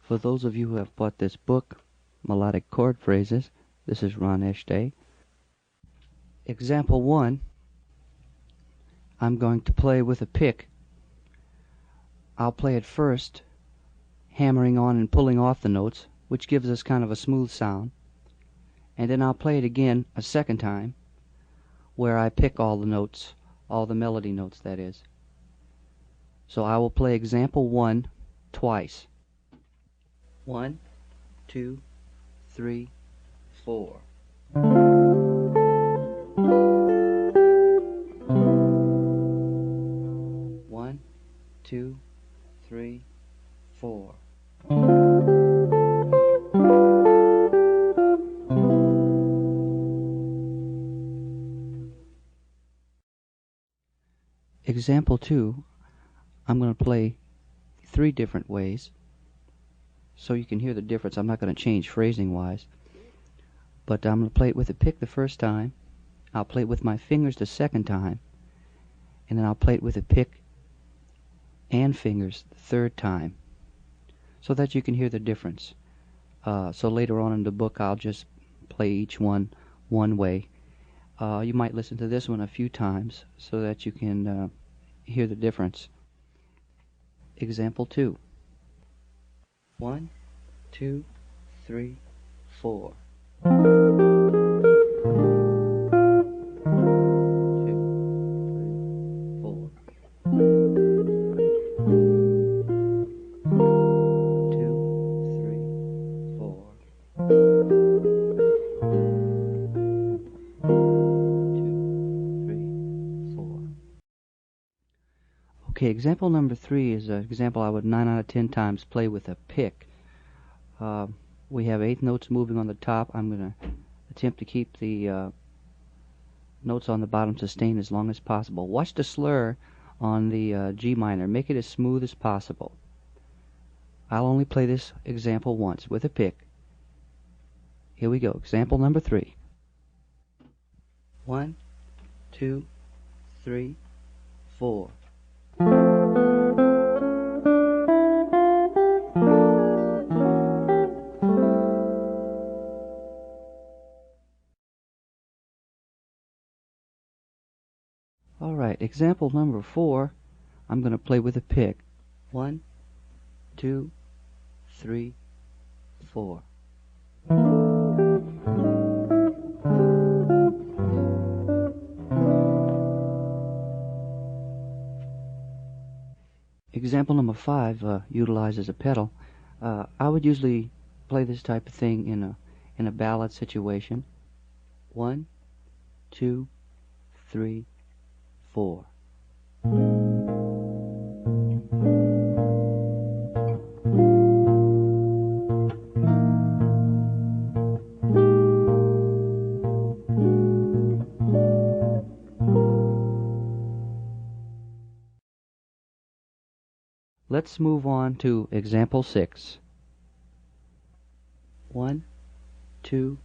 For those of you who have bought this book, Melodic Chord Phrases, this is Ron Eshday. Example 1, I'm going to play with a pick. I'll play it first, hammering on and pulling off the notes, which gives us kind of a smooth sound. And then I'll play it again a second time, where I pick all the notes, all the melody notes, that is. So I will play example 1 twice. 1, 2, 3, 4. 1, 2, 3, 4. Example 2, I'm going to play 3 different ways, so you can hear the difference. I'm not going to change phrasing-wise, but I'm going to play it with a pick the first time, I'll play it with my fingers the second time, and then I'll play it with a pick and fingers the third time, so that you can hear the difference. So later on in the book, I'll just play each one way. You might listen to this one a few times so that you can hear the difference. Example 2. 1, 2, 3, 4. 2, 3, 4. 2, 3, 4. 2, 3, 4. Okay, example number 3 is an example I would 9 out of 10 times play with a pick. We have 8 notes moving on the top. I'm going to attempt to keep the notes on the bottom sustained as long as possible. Watch the slur on the G minor. Make it as smooth as possible. I'll only play this example once with a pick. Here we go. Example number 3. 1, 2, 3, 4. Alright, example number 4, I'm going to play with a pick. 1, 2, 3, 4. Example number 5 utilizes a pedal. I would usually play this type of thing in a ballad situation. 1, 2, 3, 4. Let's move on to example 6. 1, 2,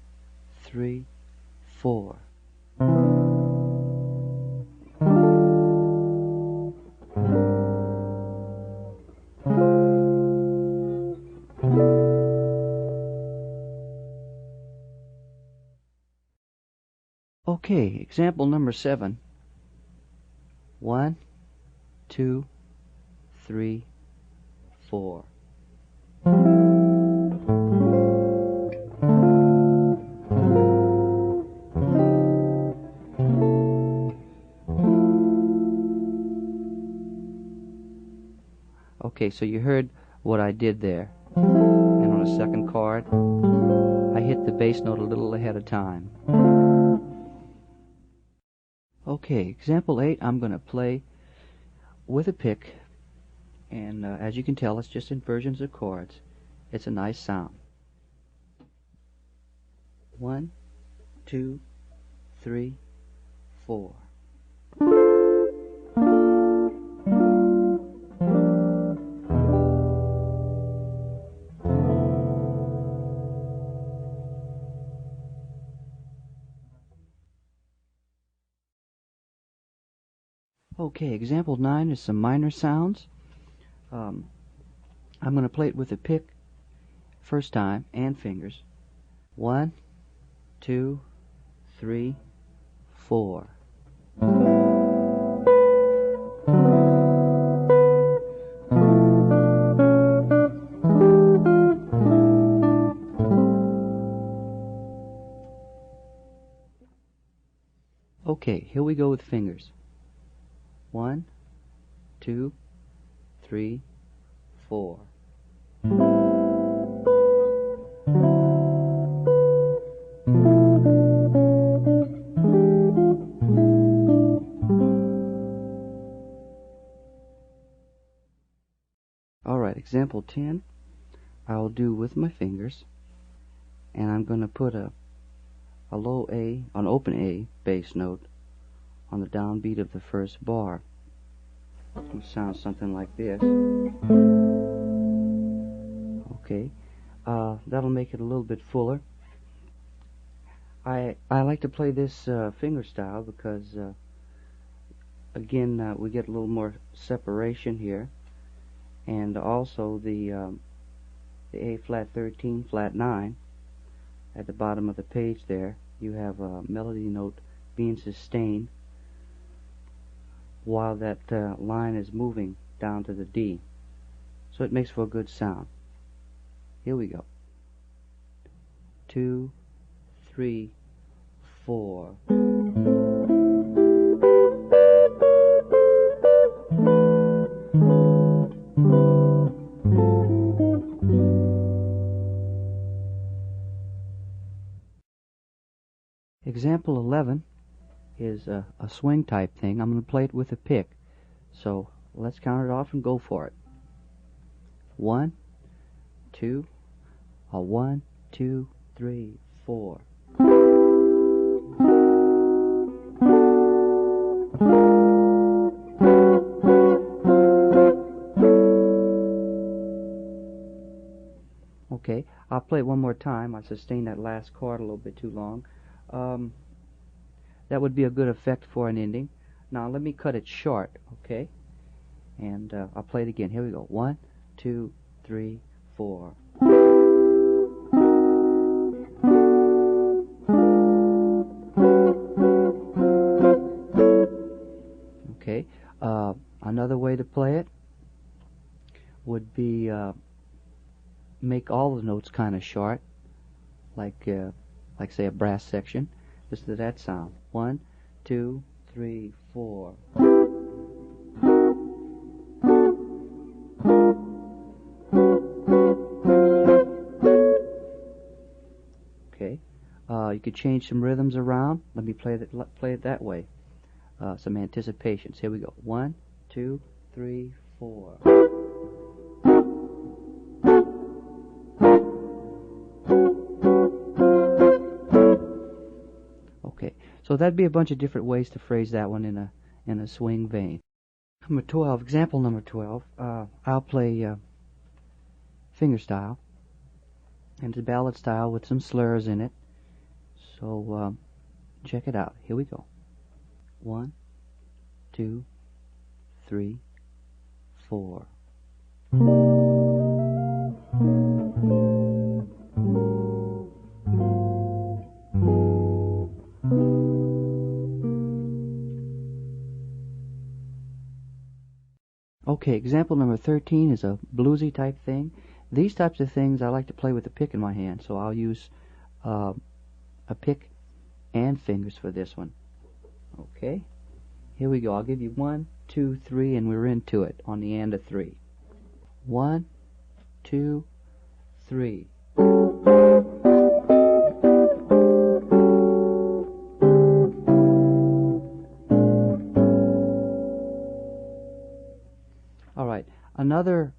3, 4. Okay, example number 7. 1, 2, 3, 4. Okay, so you heard what I did there. And on a second chord, I hit the bass note a little ahead of time. Okay, example 8, I'm going to play with a pick, and as you can tell, it's just inversions of chords. It's a nice sound. 1, 2, 3, 4. Okay, example 9 is some minor sounds. I'm going to play it with a pick first time, and fingers. 1, 2, 3, 4. Okay, here we go with fingers. 1, 2, 3, 4. Alright, example 10, I'll do with my fingers, and I'm going to put a low A, an open A bass note on the downbeat of the first bar. It sounds something like this. Okay, that'll make it a little bit fuller. I like to play this finger style because again we get a little more separation here, and also the A flat 13 flat 9 at the bottom of the page there, you have a melody note being sustained while that line is moving down to the D, so it makes for a good sound. Here we go. 2, 3, 4. Example 11 is a swing type thing. I'm going to play it with a pick. So let's count it off and go for it. 1, 2, 1, 2, 3, 4. Okay, I'll play it one more time. I sustained that last chord a little bit too long. That would be a good effect for an ending. Now let me cut it short, okay? And I'll play it again. Here we go. 1, 2, 3, 4. Okay. Another way to play it would be make all the notes kind of short, like say a brass section. Listen to that sound. 1, 2, 3, 4. Okay. You could change some rhythms around. Let me play it that way. Some anticipations. Here we go. 1, 2, 3, 4. Okay, so that'd be a bunch of different ways to phrase that one in a swing vein. Number 12, example number 12. I'll play finger style, and it's a ballad style with some slurs in it. So check it out. Here we go. 1, 2, 3, 4. Okay, example number 13 is a bluesy type thing. These types of things I like to play with a pick in my hand, so I'll use a pick and fingers for this one. Okay, here we go. I'll give you 1, 2, 3, and we're into it on the and of 3. 1, 2, 3. Alright, another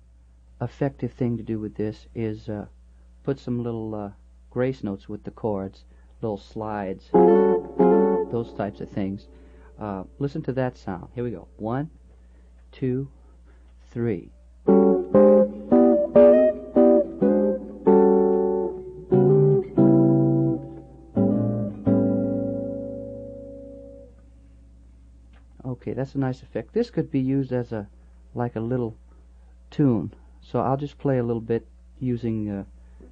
effective thing to do with this is put some little grace notes with the chords, little slides, those types of things. Listen to that sound. Here we go. 1, 2, 3. Okay, that's a nice effect. This could be used as like a little tune. So I'll just play a little bit using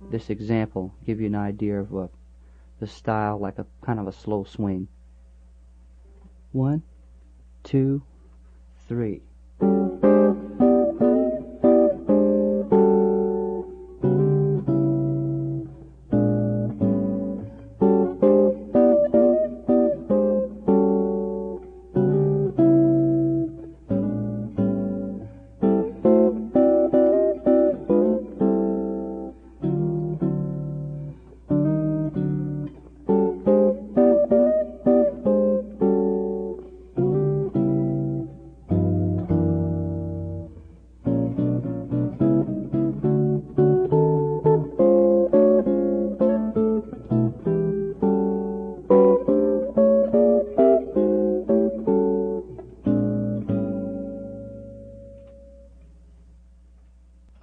this example, give you an idea of the style, like a kind of a slow swing. 1, 2, 3.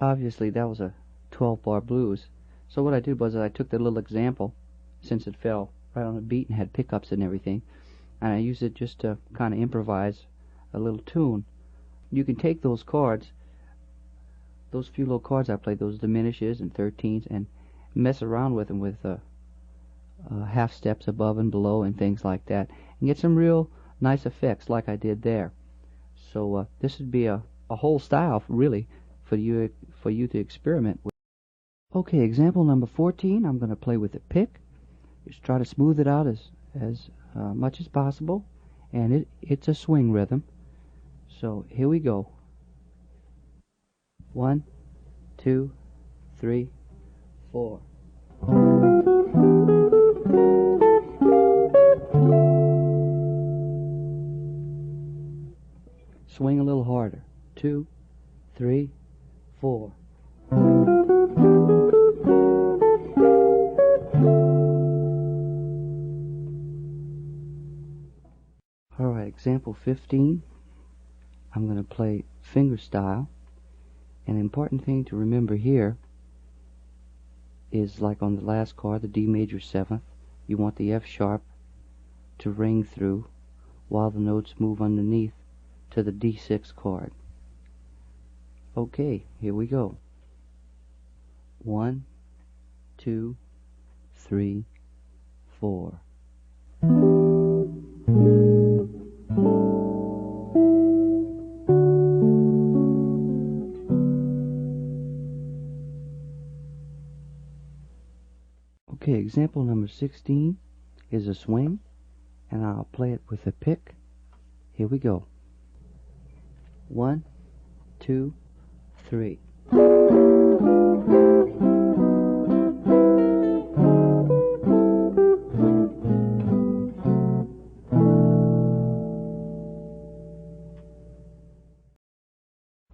Obviously that was a 12-bar blues. So what I did was I took the little example, since it fell right on the beat and had pickups and everything, and I used it just to kind of improvise a little tune. You can take those chords, those few little chords I played, those diminishes and 13s, and mess around with them with half steps above and below and things like that, and get some real nice effects like I did there. So this would be a whole style, really, for you to experiment with. Okay, example number 14, I'm going to play with a pick. Just try to smooth it out as much as possible, and it's a swing rhythm. So here we go. 1, 2, 3, 4. Swing a little harder. 2, 3, 4. Alright, example 15. I'm going to play finger style. An important thing to remember here is, like on the last chord, the D major 7th, you want the F sharp to ring through while the notes move underneath to the D6 chord. Okay, here we go. 1, 2, 3, 4. Okay, example number 16 is a swing, and I'll play it with a pick. Here we go. 1, 2, 3.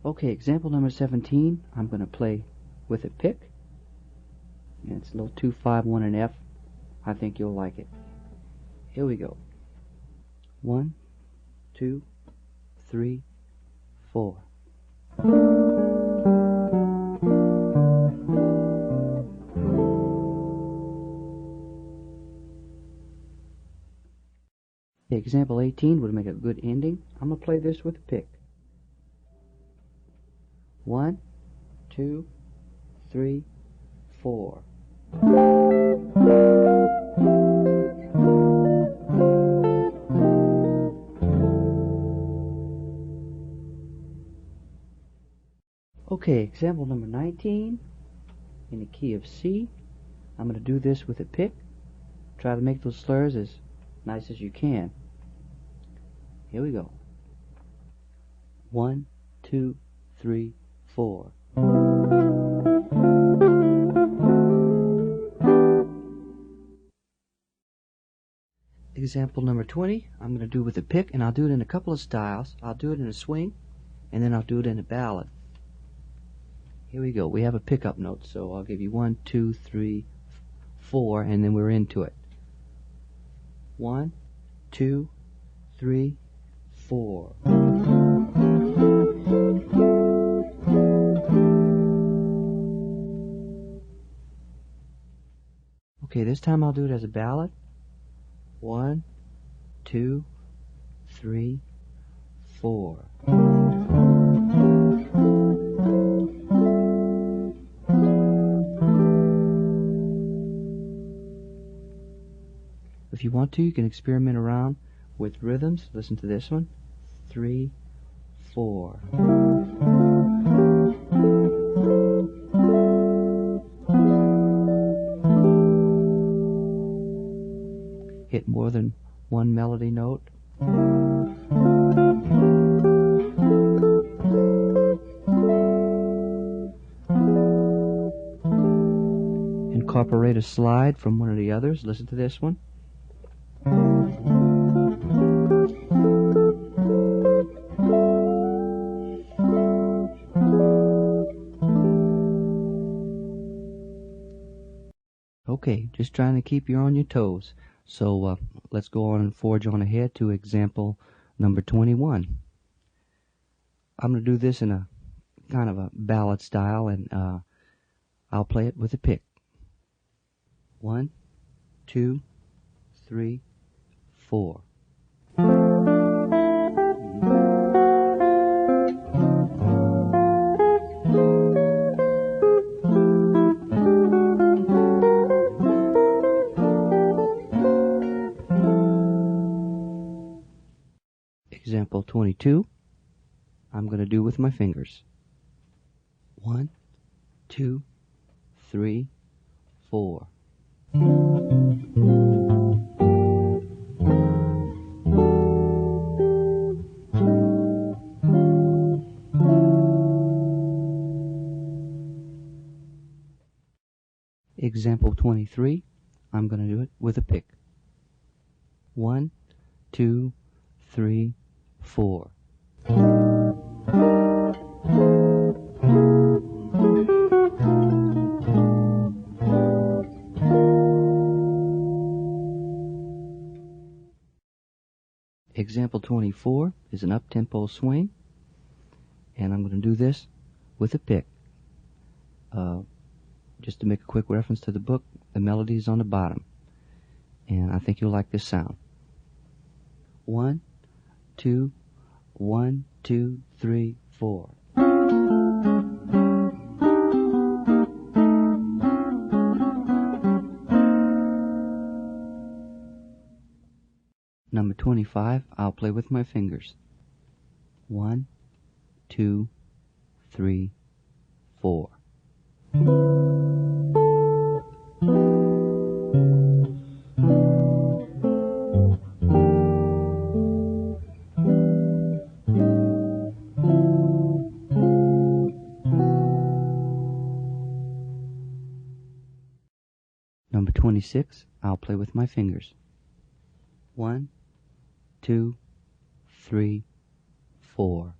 Okay, example number 17, I'm going to play with a pick. And it's a little 2, 5, 1, and F. I think you'll like it. Here we go. 1, 2, 3, 4. Example 18 would make a good ending. I'm going to play this with a pick. 1, 2, 3, 4. Okay, example number 19 in the key of C. I'm going to do this with a pick. Try to make those slurs as nice as you can. Here we go. 1, 2, 3, 4. Example number 20, I'm going to do with a pick, and I'll do it in a couple of styles. I'll do it in a swing, and then I'll do it in a ballad. Here we go. We have a pickup note, so I'll give you 1, 2, 3, 4, and then we're into it. 1, 2, 3, 4. Okay, this time I'll do it as a ballad. 1, 2, 3, 4. want to, you can experiment around with rhythms. Listen to this one. 3, 4. Hit more than one melody note. Incorporate a slide from one of the others. Listen to this one. Okay, just trying to keep you on your toes. So let's go on and forge on ahead to example number 21. I'm going to do this in a kind of a ballad style, and I'll play it with a pick. 1, 2, 3, 4. Example 22, I'm going to do with my fingers. 1, 2, 3, 4. Example 23, I'm going to do it with a pick. 1, 2, 3, 4. Example 24 is an up-tempo swing, and I'm going to do this with a pick. Just to make a quick reference to the book, the melody is on the bottom, and I think you'll like this sound. 1, 2, 1, 2, 3, 4. Number 25, I'll play with my fingers. 1, 2, 3, 4. Number 26, I'll play with my fingers. 1, 2, 3, 4.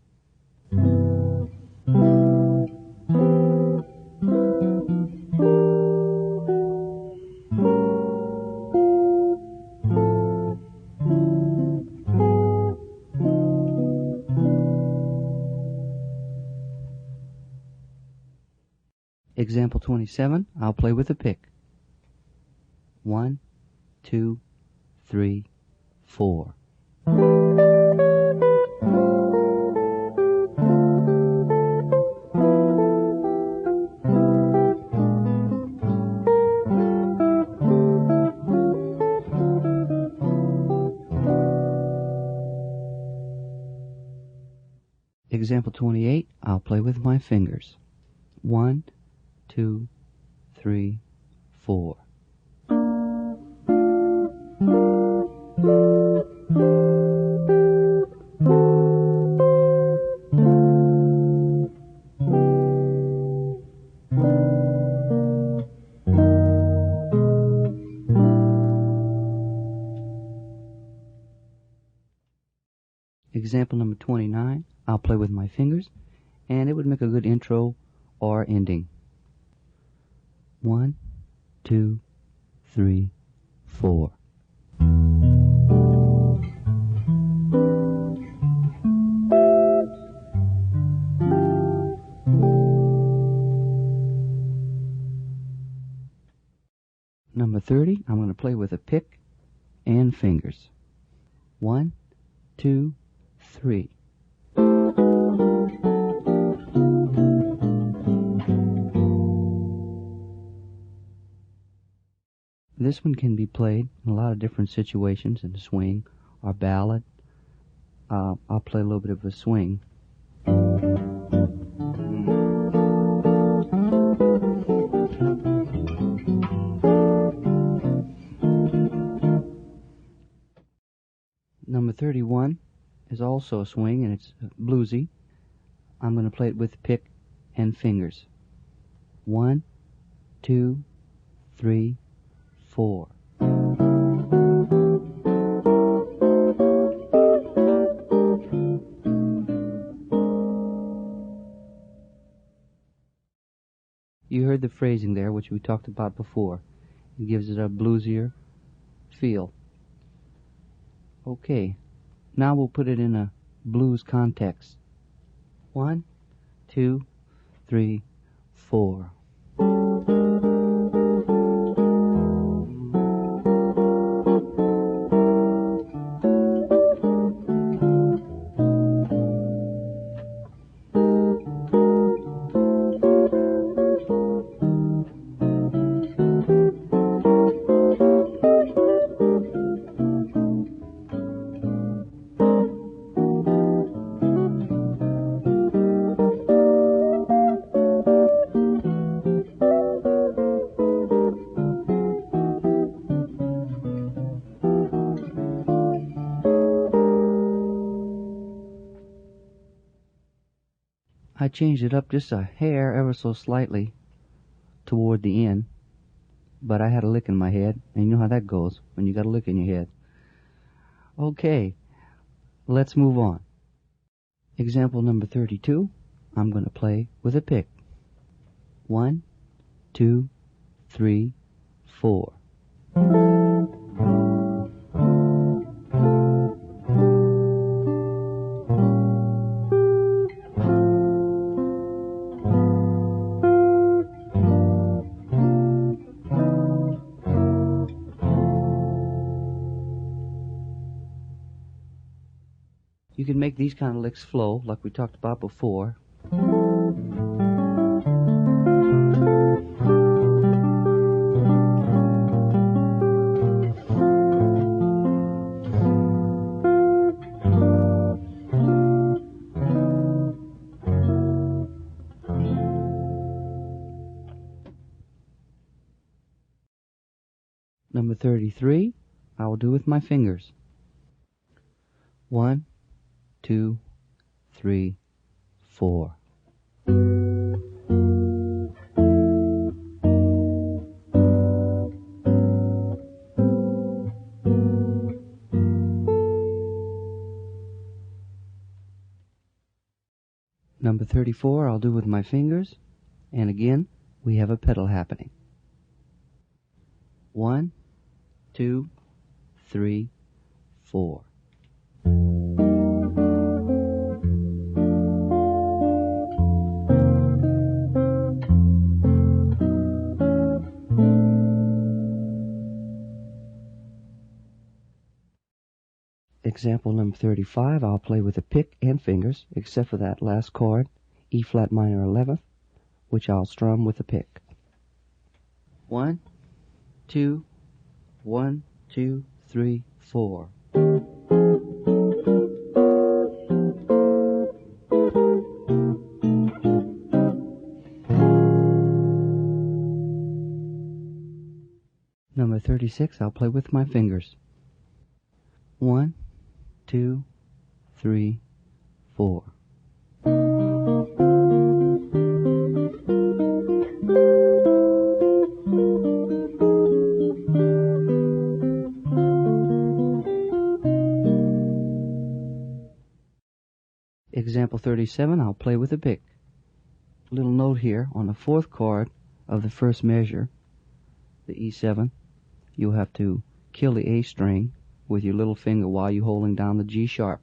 Example 27, I'll play with a pick. 1, 2, 3, 4. Example 28, I'll play with my fingers. 1, 2, 3, 4. Example number 29, I'll play with my fingers, and it would make a good intro or ending. 1, 2, 3, 4. Number 30, I'm going to play with a pick and fingers. 1, 2, 3. This one can be played in a lot of different situations, in swing or ballad. I'll play a little bit of a swing. Number 31 is also a swing, and it's bluesy. I'm going to play it with pick and fingers. 1, 2, 3, 4. You heard the phrasing there, which we talked about before. It gives it a bluesier feel. Okay, now we'll put it in a blues context. 1, 2, 3, 4. I changed it up just a hair, ever so slightly, toward the end, but I had a lick in my head, and you know how that goes when you got a lick in your head. Okay, let's move on. Example number 32, I'm going to play with a pick. 1, 2, 3, 4. You can make these kind of licks flow, like we talked about before. Number 33, I will do with my fingers. 1, 2, 3, 4. Number 34, I'll do with my fingers, and again, we have a pedal happening. 1, 2, 3, 4. Example number 35, I'll play with a pick and fingers, except for that last chord, E flat minor 11th, which I'll strum with a pick. 1, 2, 1, 2, 3, 4. Number 36, I'll play with my fingers. 1, 2, 3, 4. Example 37, I'll play with a pick. Little note here, on the fourth chord of the first measure, the E7, you'll have to kill the A string with your little finger while you're holding down the G sharp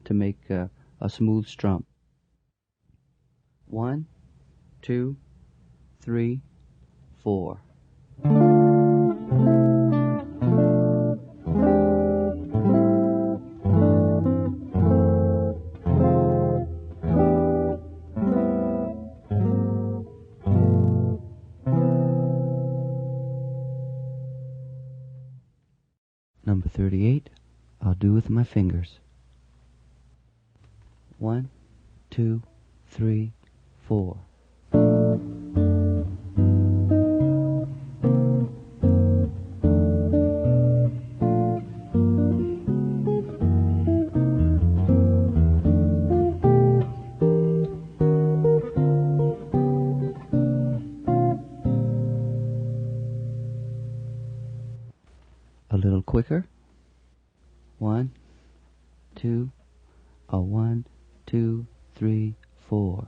to make a smooth strum. 1, 2, 3, 4. 38, I'll do with my fingers. 1, 2, 3, 4. A little quicker. 1, 2, 1, 2, 3, 4.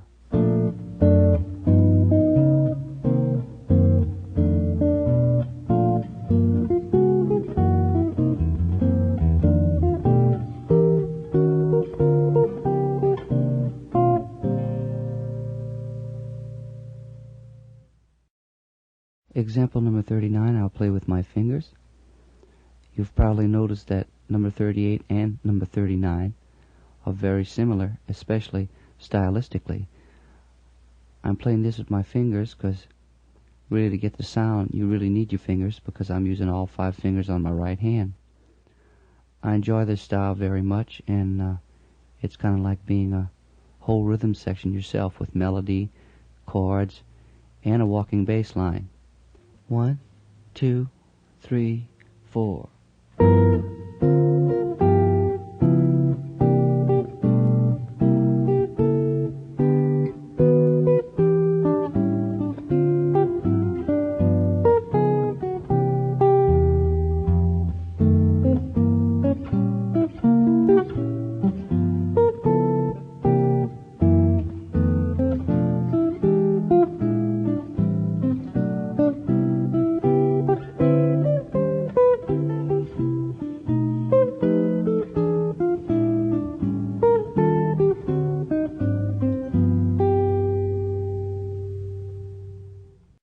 Example number 39, I'll play with my fingers. You've probably noticed that number 38 and number 39 are very similar, especially stylistically. I'm playing this with my fingers because really to get the sound you really need your fingers, because I'm using all 5 fingers on my right hand. I enjoy this style very much, and it's kind of like being a whole rhythm section yourself with melody, chords, and a walking bass line. 1, 2, 3, 4.